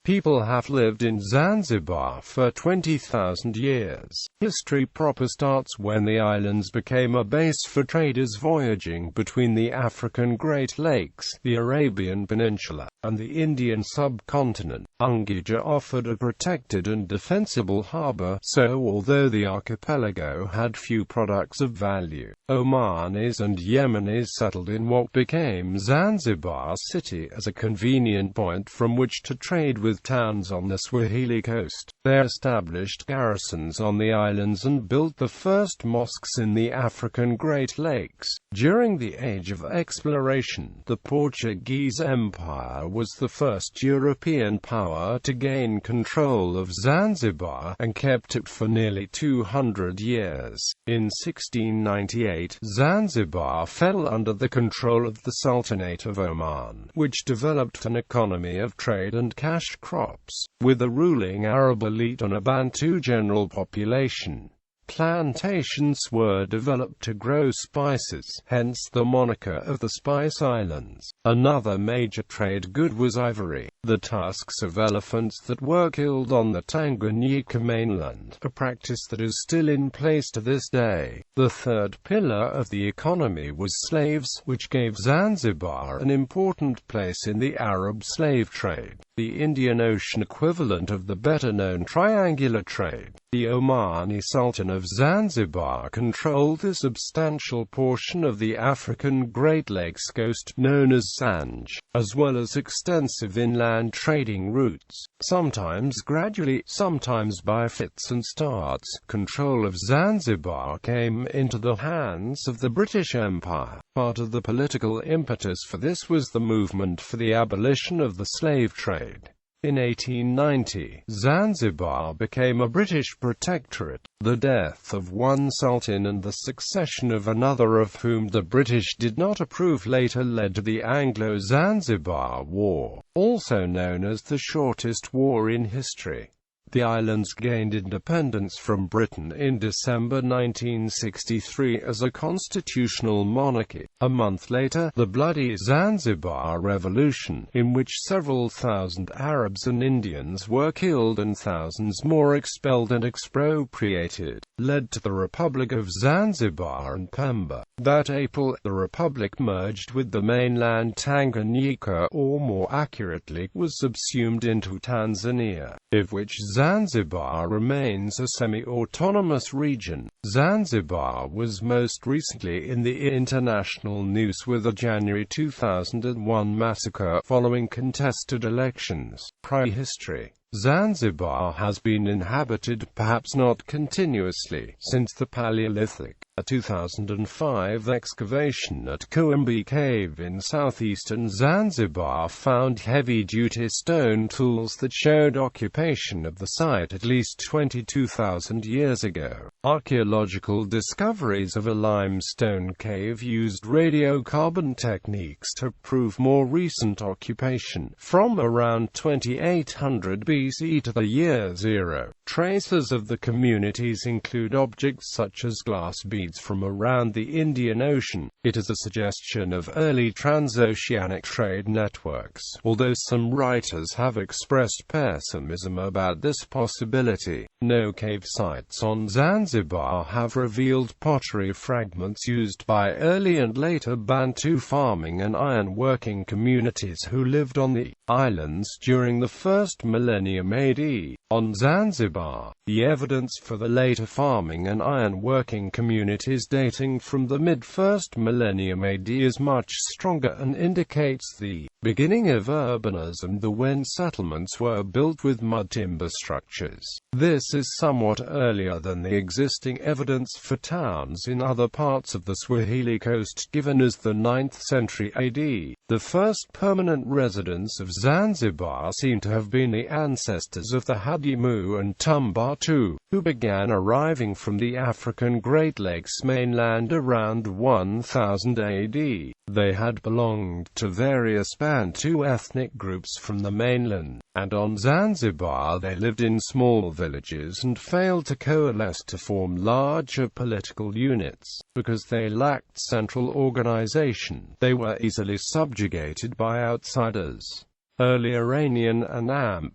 People have lived in Zanzibar for 20,000 years. History proper starts when the islands became a base for traders voyaging between the African Great Lakes, the Arabian Peninsula, and the Indian subcontinent. Unguja offered a protected and defensible harbor, so although the archipelago had few products of value, Omanis and Yemenis settled in what became Zanzibar City as a convenient point from which to trade with towns on the Swahili Coast. They established garrisons on the islands and built the first mosques in the African Great Lakes. During the Age of Exploration, the Portuguese Empire was the first European power to gain control of Zanzibar, and kept it for nearly 200 years. In 1698, Zanzibar fell under the control of the Sultanate of Oman, which developed an economy of trade and cash crops, with a ruling Arab elite and a Bantu general population. Plantations were developed to grow spices, hence the moniker of the Spice Islands. Another major trade good was ivory, the tusks of elephants that were killed on the Tanganyika mainland, a practice that is still in place to this day. The third pillar of the economy was slaves, which gave Zanzibar an important place in the Arab slave trade, the Indian Ocean equivalent of the better-known triangular trade. The Omani Sultan of Zanzibar controlled a substantial portion of the African Great Lakes coast, known as Zanj, as well as extensive inland trading routes. Sometimes gradually, sometimes by fits and starts, control of Zanzibar came into the hands of the British Empire. Part of the political impetus for this was the movement for the abolition of the slave trade. In 1890, Zanzibar became a British protectorate. The death of one sultan and the succession of another of whom the British did not approve later led to the Anglo Zanzibar War, also known as the shortest war in history. The islands gained independence from Britain in December 1963 as a constitutional monarchy. A month later, the bloody Zanzibar Revolution, in which several thousand Arabs and Indians were killed and thousands more expelled and expropriated, led to the Republic of Zanzibar and Pemba. That April, the Republic merged with the mainland Tanganyika, or more accurately, was subsumed into Tanzania, of which Zanzibar remains a semi-autonomous region. Zanzibar was most recently in the international news with a January 2001 massacre following contested elections. Prehistory. Zanzibar has been inhabited, perhaps not continuously, since the Paleolithic. A 2005 excavation at Kuimbi Cave in southeastern Zanzibar found heavy-duty stone tools that showed occupation of the site at least 22,000 years ago. Archaeological discoveries of a limestone cave used radiocarbon techniques to prove more recent occupation, from around 2800 BC to the year 0. Traces of the communities include objects such as glass beads from around the Indian Ocean. It is a suggestion of early transoceanic trade networks, although some writers have expressed pessimism about this possibility. No cave sites on Zanzibar have revealed pottery fragments used by early and later Bantu farming and iron-working communities who lived on the islands during the first millennium AD. On Zanzibar, the evidence for the later farming and iron-working communities dating from the mid-first millennium AD is much stronger and indicates the beginning of urbanism, when settlements were built with mud timber structures. This is somewhat earlier than the existing evidence for towns in other parts of the Swahili Coast given as the 9th century AD. The first permanent residents of Zanzibar seem to have been the ancestors of the Hadimu and Tumbatu, who began arriving from the African Great Lakes mainland around 1000 AD. They had belonged to various Bantu ethnic groups from the mainland, and on Zanzibar they lived in small villages and failed to coalesce to form larger political units. Because they lacked central organization, they were easily subjugated by outsiders. Early Iranian and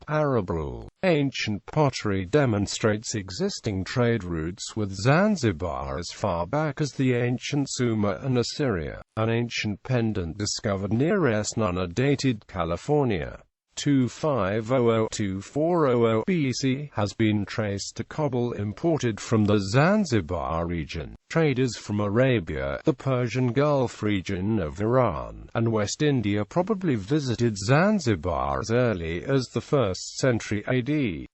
Arab rule. Ancient pottery demonstrates existing trade routes with Zanzibar as far back as the ancient Sumer and Assyria. An ancient pendant discovered near Esnunna dated California 2500–2400 BC has been traced to cobble imported from the Zanzibar region. Traders from Arabia, the Persian Gulf region of Iran, and West India probably visited Zanzibar as early as the 1st century AD.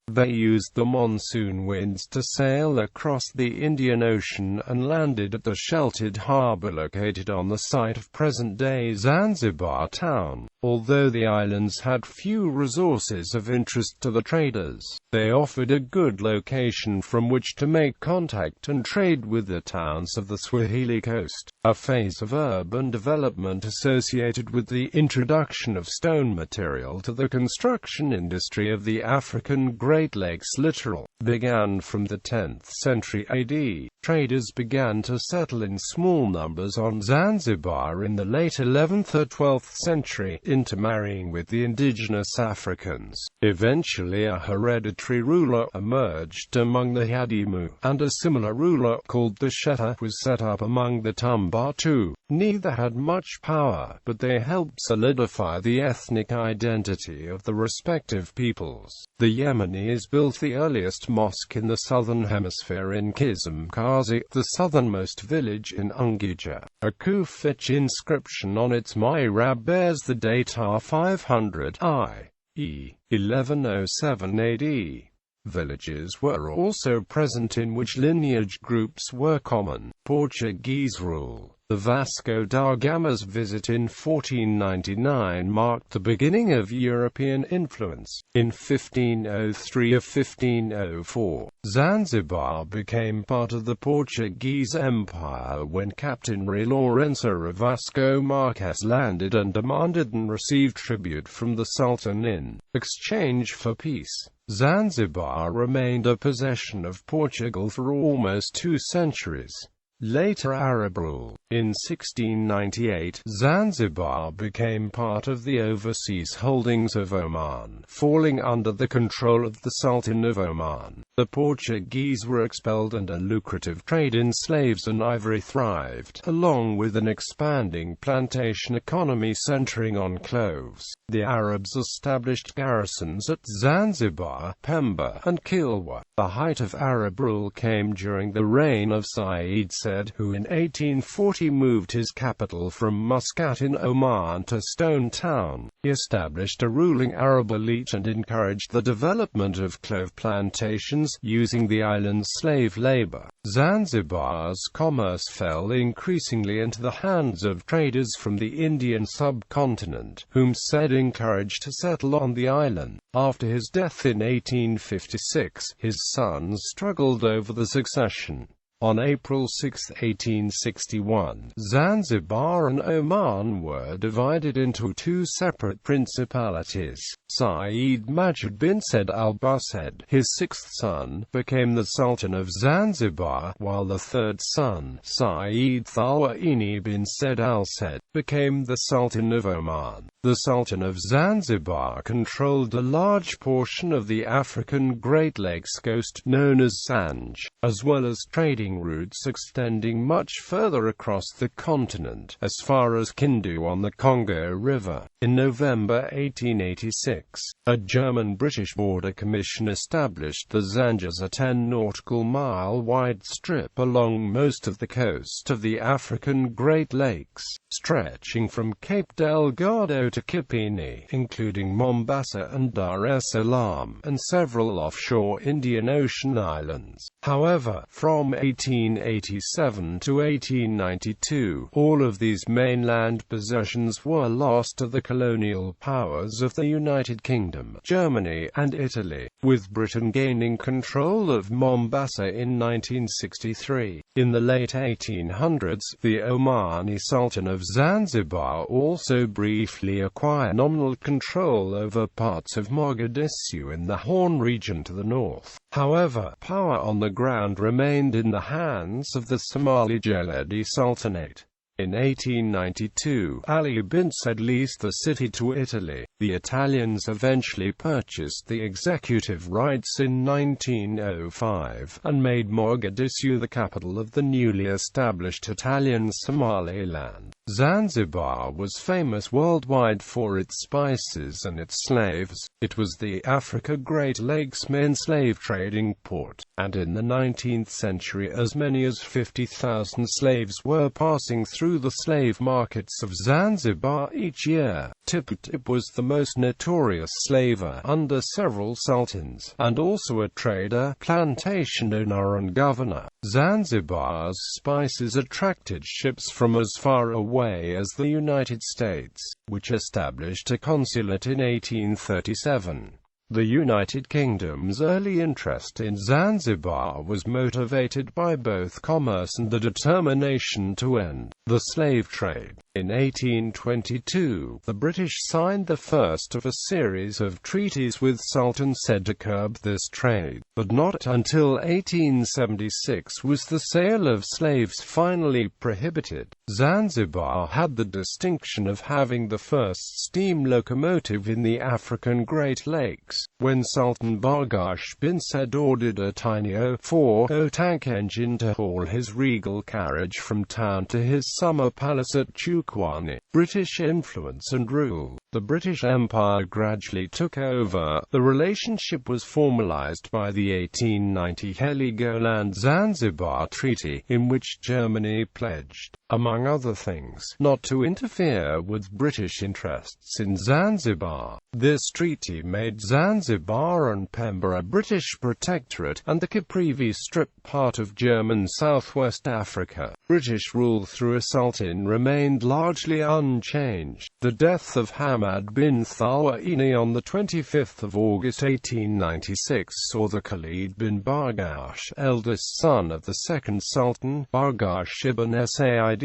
They used the monsoon winds to sail across the Indian Ocean and landed at the sheltered harbour located on the site of present-day Zanzibar town. Although the islands had few resources of interest to the traders, they offered a good location from which to make contact and trade with the towns of the Swahili Coast. A phase of urban development associated with the introduction of stone material to the construction industry of the African Great Lakes littoral began from the 10th century AD. Traders began to settle in small numbers on Zanzibar in the late 11th or 12th century, intermarrying with the indigenous Africans. Eventually a hereditary ruler emerged among the Hadimu, and a similar ruler called the Sheta was set up among the Tumbatu. Neither had much power, but they helped solidify the ethnic identity of the respective peoples. The Yemenis built the earliest mosque in the southern hemisphere in Kizimkazi, the southernmost village in Unguja. A Kufic inscription on its mihrab bears the date R500 i.e. 1107 AD. Villages were also present in which lineage groups were common. Portuguese rule. The Vasco da Gama's visit in 1499 marked the beginning of European influence. In 1503 or 1504, Zanzibar became part of the Portuguese Empire when Captain Rey Lourenço of Vasco Marques landed and demanded and received tribute from the Sultan in exchange for peace. Zanzibar remained a possession of Portugal for almost 2 centuries. Later Arab rule. In 1698, Zanzibar became part of the overseas holdings of Oman, falling under the control of the Sultan of Oman. The Portuguese were expelled and a lucrative trade in slaves and ivory thrived, along with an expanding plantation economy centering on cloves. The Arabs established garrisons at Zanzibar, Pemba, and Kilwa. The height of Arab rule came during the reign of Said Said, who in 1840 moved his capital from Muscat in Oman to Stone Town. He established a ruling Arab elite and encouraged the development of clove plantations, using the island's slave labor. Zanzibar's commerce fell increasingly into the hands of traders from the Indian subcontinent, whom Said encouraged to settle on the island. After his death in 1856, his sons struggled over the succession. On April 6, 1861, Zanzibar and Oman were divided into 2 separate principalities. Said Majid bin Said al-Basaid, his 6th son, became the Sultan of Zanzibar, while the 3rd son, Said Thalwini bin Said al-Said, became the Sultan of Oman. The Sultan of Zanzibar controlled a large portion of the African Great Lakes coast known as Zanj, as well as trading routes extending much further across the continent, as far as Kindu on the Congo River. In November 1886, a German-British border commission established the Zanj as a 10 nautical mile wide strip along most of the coast of the African Great Lakes, stretching from Cape Delgado to Kipini, including Mombasa and Dar es Salaam, and several offshore Indian Ocean islands. However, from 1887 to 1892, all of these mainland possessions were lost to the colonial powers of the United Kingdom, Germany, and Italy, with Britain gaining control of Mombasa in 1963. In the late 1800s, the Omani Sultan of Zanzibar also briefly acquired nominal control over parts of Mogadishu in the Horn region to the north. However, power on the ground remained in the hands of the Somali Geledi Sultanate. In 1892, Ali bin Said leased the city to Italy. The Italians eventually purchased the executive rights in 1905, and made Mogadishu the capital of the newly established Italian Somaliland. Zanzibar was famous worldwide for its spices and its slaves. It was the Africa Great Lakes main slave trading port, and in the 19th century as many as 50,000 slaves were passing through the slave markets of Zanzibar each year. Tippu was the most notorious slaver under several sultans, and also a trader, plantation owner and governor. Zanzibar's spices attracted ships from as far away as the United States, which established a consulate in 1837. The United Kingdom's early interest in Zanzibar was motivated by both commerce and the determination to end the slave trade. In 1822, the British signed the first of a series of treaties with Sultan said to curb this trade, but not until 1876 was the sale of slaves finally prohibited. Zanzibar had the distinction of having the first steam locomotive in the African Great Lakes, when Sultan Bargash bin Said ordered a tiny 040 tank engine to haul his regal carriage from town to his summer palace at Chukwani. British influence and rule. The British Empire gradually took over. The relationship was formalized by the 1890 Heligoland-Zanzibar Treaty, in which Germany pledged, among other things, not to interfere with British interests in Zanzibar. This treaty made Zanzibar and Pemba a British protectorate, and the Caprivi Strip part of German Southwest Africa. British rule through a sultan remained largely unchanged. The death of Hamad bin Thalwini on 25 August 1896 saw the Khalid bin Bargash, eldest son of the second sultan, Bargash ibn Said,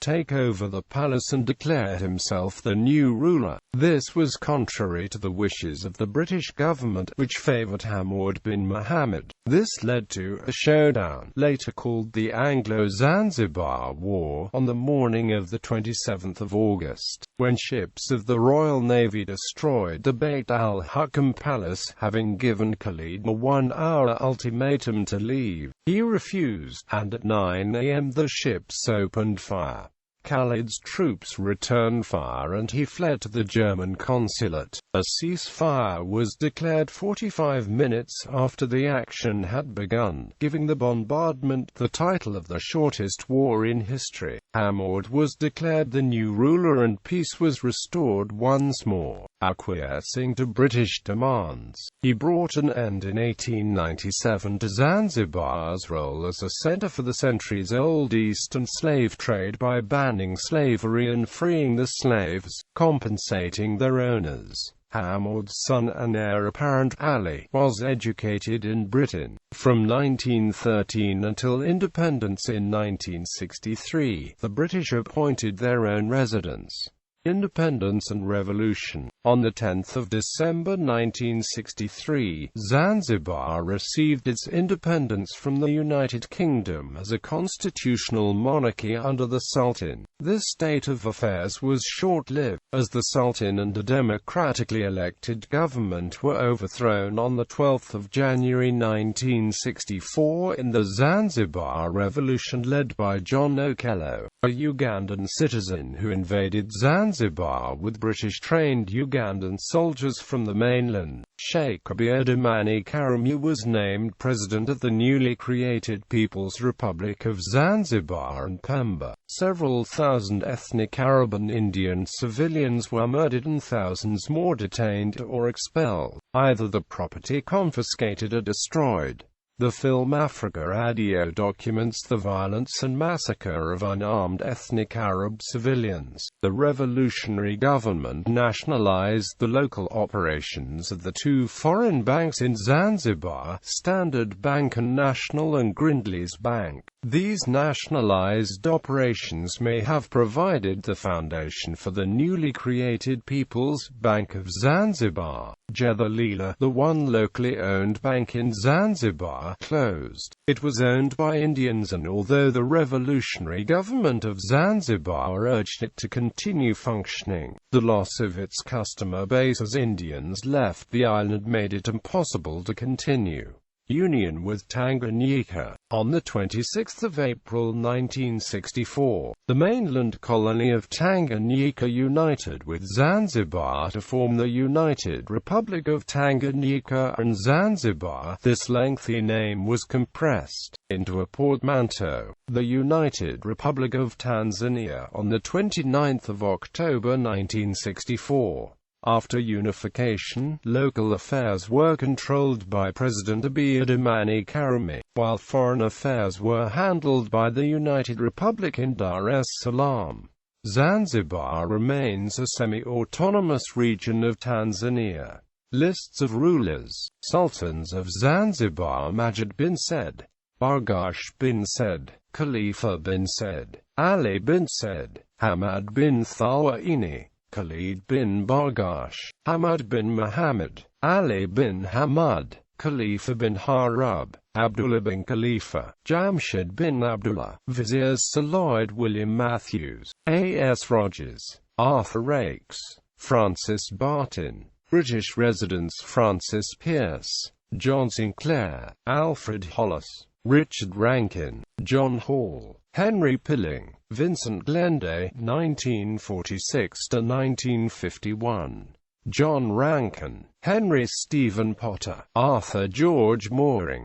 take over the palace and declare himself the new ruler. This was contrary to the wishes of the British government, which favoured Hamad bin Muhammad. This led to a showdown, later called the Anglo Zanzibar War, on the morning of 27 August, when ships of the Royal Navy destroyed the Beit al-Hukam Palace, having given Khalid a 1-hour ultimatum to leave. He refused, and at 9 a.m. the ships opened fire. Khalid's troops returned fire and he fled to the German consulate. A ceasefire was declared 45 minutes after the action had begun, giving the bombardment the title of the shortest war in history. Hamad was declared the new ruler and peace was restored once more, acquiescing to British demands. He brought an end in 1897 to Zanzibar's role as a center for the centuries-old Eastern slave trade by banning slavery and freeing the slaves, compensating their owners. Hamad's son and heir apparent, Ali, was educated in Britain. From 1913 until independence in 1963, the British appointed their own residents. Independence and Revolution. On 10 December 1963, Zanzibar received its independence from the United Kingdom as a constitutional monarchy under the Sultan. This state of affairs was short-lived, as the Sultan and a democratically elected government were overthrown on 12 January 1964 in the Zanzibar Revolution led by John Okello, a Ugandan citizen who invaded Zanzibar with British-trained Ugandan soldiers from the mainland. Sheikh Abiy Amani Karume was named president of the newly created People's Republic of Zanzibar and Pemba. Several thousand ethnic Arab and Indian civilians were murdered and thousands more detained or expelled, either the property confiscated or destroyed. The film Africa Audio documents the violence and massacre of unarmed ethnic Arab civilians. The revolutionary government nationalized the local operations of the two foreign banks in Zanzibar, Standard Bank and National and Grindlays Bank. These nationalized operations may have provided the foundation for the newly created People's Bank of Zanzibar. Jeddah, the one locally owned bank in Zanzibar, closed. It was owned by Indians, and although the revolutionary government of Zanzibar urged it to continue functioning, the loss of its customer base as Indians left the island made it impossible to continue union with Tanganyika. On the 26th of April 1964, the mainland colony of Tanganyika united with Zanzibar to form the United Republic of Tanganyika and Zanzibar. This lengthy name was compressed into a portmanteau, the United Republic of Tanzania, on the 29th of October 1964. After unification, local affairs were controlled by President Abiy Amani Karume, while foreign affairs were handled by the United Republic in Dar es Salaam. Zanzibar remains a semi-autonomous region of Tanzania. Lists of rulers. Sultans of Zanzibar: Majid bin Said, Bargash bin Said, Khalifa bin Said, Ali bin Said, Hamad bin Thawaini, Khalid bin Bargash, Hamad bin Muhammad, Ali bin Hamad, Khalifa bin Harub, Abdullah bin Khalifa, Jamshid bin Abdullah, Viziers Sir Lloyd William Matthews, A.S. Rogers, Arthur Rakes, Francis Barton, British residents Francis Pierce, John Sinclair, Alfred Hollis, Richard Rankin, John Hall, Henry Pilling, Vincent Glenday, 1946–1951, John Rankin, Henry Stephen Potter, Arthur George Mooring,